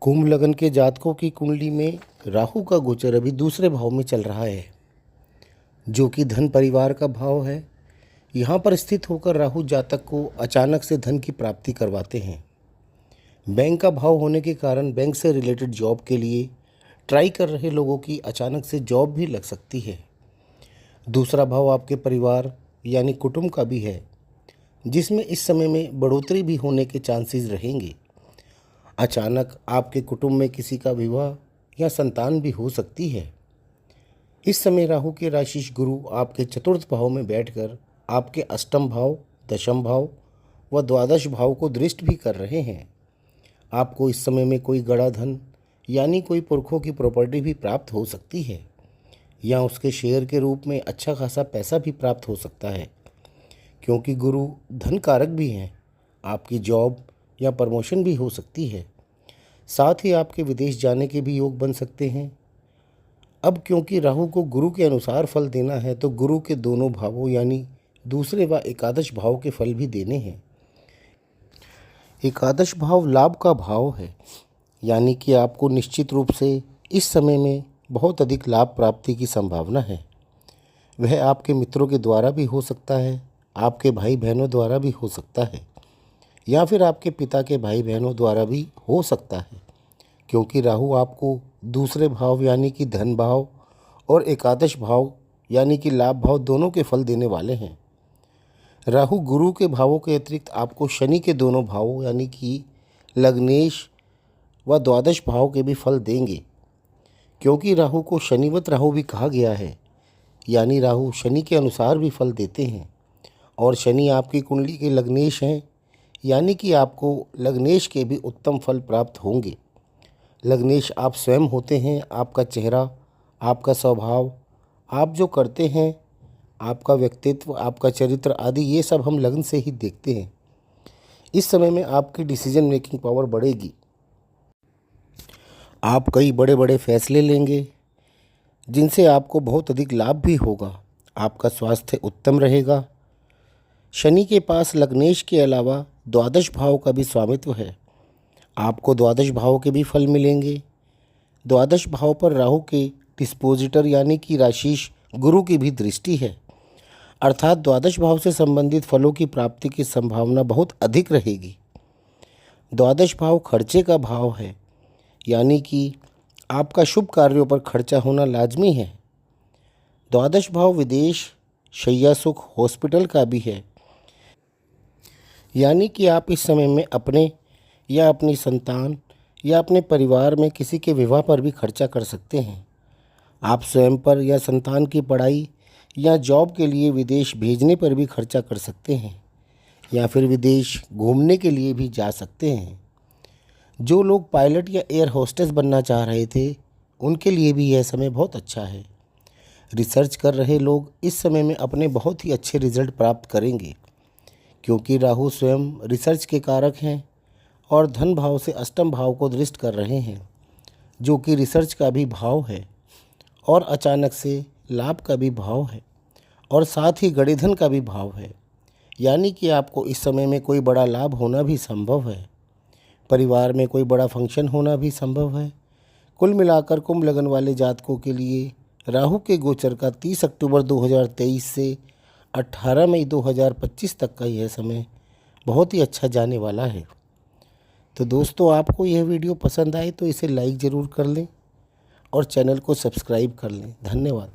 कुंभ लगन के जातकों की कुंडली में राहु का गोचर अभी दूसरे भाव में चल रहा है, जो कि धन परिवार का भाव है। यहाँ पर स्थित होकर राहु जातक को अचानक से धन की प्राप्ति करवाते हैं। बैंक का भाव होने के कारण बैंक से रिलेटेड जॉब के लिए ट्राई कर रहे लोगों की अचानक से जॉब भी लग सकती है। दूसरा भाव आपके परिवार यानी कुटुंब का भी है, जिसमें इस समय में बढ़ोतरी भी होने के चांसेस रहेंगे। अचानक आपके कुटुंब में किसी का विवाह या संतान भी हो सकती है। इस समय राहु के राशिश गुरु आपके चतुर्थ भाव में बैठकर आपके अष्टम भाव, दशम भाव व द्वादश भाव को दृष्टि भी कर रहे हैं। आपको इस समय में कोई गड़ा धन यानी कोई पुरखों की प्रॉपर्टी भी प्राप्त हो सकती है, या उसके शेयर के रूप में अच्छा खासा पैसा भी प्राप्त हो सकता है, क्योंकि गुरु धन कारक भी हैं। आपकी जॉब या प्रमोशन भी हो सकती है। साथ ही आपके विदेश जाने के भी योग बन सकते हैं। अब क्योंकि राहु को गुरु के अनुसार फल देना है, तो गुरु के दोनों भावों यानी दूसरे व एकादश भाव के फल भी देने हैं। एकादश भाव लाभ का भाव है, यानी कि आपको निश्चित रूप से इस समय में बहुत अधिक लाभ प्राप्ति की संभावना है। वह आपके मित्रों के द्वारा भी हो सकता है, आपके भाई बहनों द्वारा भी हो सकता है, या फिर आपके पिता के भाई बहनों द्वारा भी हो सकता है, क्योंकि राहु आपको दूसरे भाव यानी कि धन भाव और एकादश भाव यानी कि लाभ भाव दोनों के फल देने वाले हैं। राहु गुरु के भावों के अतिरिक्त आपको शनि के दोनों भावों यानी कि लग्नेश व द्वादश भाव के भी फल देंगे, क्योंकि राहु को शनिवत राहु भी कहा गया है, यानी राहु शनि के अनुसार भी फल देते हैं। और शनि आपकी कुंडली के लग्नेश हैं, यानी कि आपको लग्नेश के भी उत्तम फल प्राप्त होंगे। लग्नेश आप स्वयं होते हैं। आपका चेहरा, आपका स्वभाव, आप जो करते हैं, आपका व्यक्तित्व, आपका चरित्र आदि, ये सब हम लग्न से ही देखते हैं। इस समय में आपकी डिसीजन मेकिंग पावर बढ़ेगी। आप कई बड़े बड़े फैसले लेंगे, जिनसे आपको बहुत अधिक लाभ भी होगा। आपका स्वास्थ्य उत्तम रहेगा। शनि के पास लग्नेश के अलावा द्वादश भाव का भी स्वामित्व है। आपको द्वादश भाव के भी फल मिलेंगे। द्वादश भाव पर राहु के डिस्पोजिटर यानी कि राशिश गुरु की भी दृष्टि है, अर्थात द्वादश भाव से संबंधित फलों की प्राप्ति की संभावना बहुत अधिक रहेगी। द्वादश भाव खर्चे का भाव है, यानी कि आपका शुभ कार्यों पर खर्चा होना लाजमी है। द्वादश भाव विदेश, शैया सुख, हॉस्पिटल का भी है, यानी कि आप इस समय में अपने या अपनी संतान या अपने परिवार में किसी के विवाह पर भी खर्चा कर सकते हैं। आप स्वयं पर या संतान की पढ़ाई या जॉब के लिए विदेश भेजने पर भी खर्चा कर सकते हैं, या फिर विदेश घूमने के लिए भी जा सकते हैं। जो लोग पायलट या एयर होस्टेस बनना चाह रहे थे, उनके लिए भी यह समय बहुत अच्छा है। रिसर्च कर रहे लोग इस समय में अपने बहुत ही अच्छे रिजल्ट प्राप्त करेंगे, क्योंकि राहु स्वयं रिसर्च के कारक हैं और धन भाव से अष्टम भाव को दृष्ट कर रहे हैं, जो कि रिसर्च का भी भाव है और अचानक से लाभ का भी भाव है, और साथ ही गड़े धन का भी भाव है, यानी कि आपको इस समय में कोई बड़ा लाभ होना भी संभव है। परिवार में कोई बड़ा फंक्शन होना भी संभव है। कुल मिलाकर कुंभ लगन वाले जातकों के लिए राहु के गोचर का 30 अक्टूबर 2023 से 18 मई 2025 तक का यह समय बहुत ही अच्छा जाने वाला है। तो दोस्तों, आपको यह वीडियो पसंद आए तो इसे लाइक ज़रूर कर लें और चैनल को सब्सक्राइब कर लें। धन्यवाद।